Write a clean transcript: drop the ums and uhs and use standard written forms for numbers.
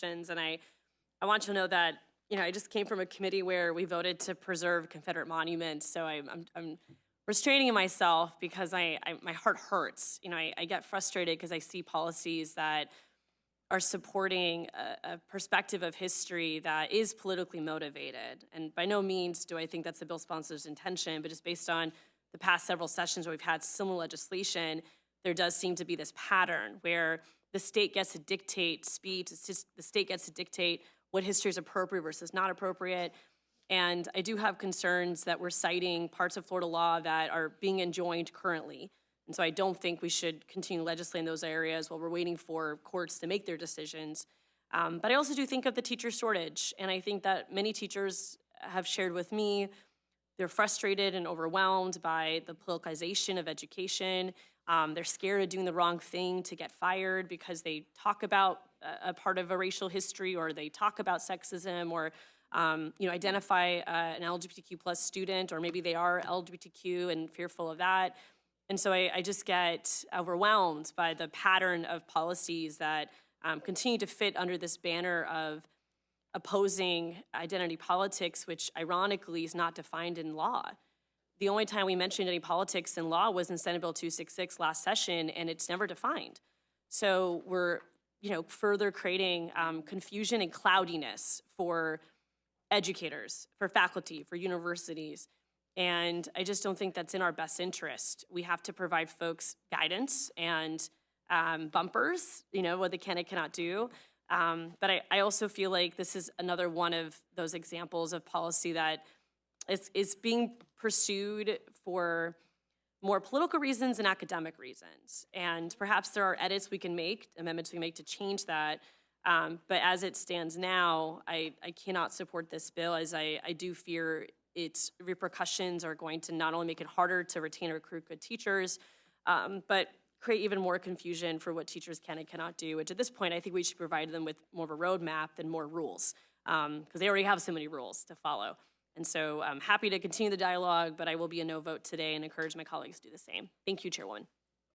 prohibitions. And I want you to know that, I just came from a committee where we voted to preserve Confederate monuments. So I'm restraining myself because my heart hurts. I get frustrated because I see policies that are supporting a perspective of history that is politically motivated. And by no means do I think that's the bill sponsor's intention, but just based on the past several sessions where we've had similar legislation, there does seem to be this pattern where the state gets to dictate speech, the state gets to dictate what history is appropriate versus not appropriate. And I do have concerns that we're citing parts of Florida law that are being enjoined currently. And so I don't think we should continue legislating those areas while we're waiting for courts to make their decisions. But I also do think of the teacher shortage. And I think that many teachers have shared with me, they're frustrated and overwhelmed by the politicization of education. They're scared of doing the wrong thing to get fired because they talk about a part of a racial history, or they talk about sexism, or identify an LGBTQ plus student, or maybe they are LGBTQ and fearful of that. And so I just get overwhelmed by the pattern of policies that continue to fit under this banner of opposing identity politics, which ironically is not defined in law. The only time we mentioned any politics in law was in Senate Bill 266 last session, and it's never defined. So we're further creating confusion and cloudiness for educators, for faculty, for universities. And I just don't think that's in our best interest. We have to provide folks guidance and bumpers, what they can and cannot do. But I also feel like this is another one of those examples of policy that is being pursued for more political reasons and academic reasons. And perhaps there are edits we can make, amendments we can make to change that. But as it stands now, I cannot support this bill, as I do fear its repercussions are going to not only make it harder to retain and recruit good teachers, but create even more confusion for what teachers can and cannot do, which at this point I think we should provide them with more of a roadmap than more rules, because they already have so many rules to follow. And so I'm happy to continue the dialogue, but I will be a no vote today and encourage my colleagues to do the same. Thank you, Chairwoman.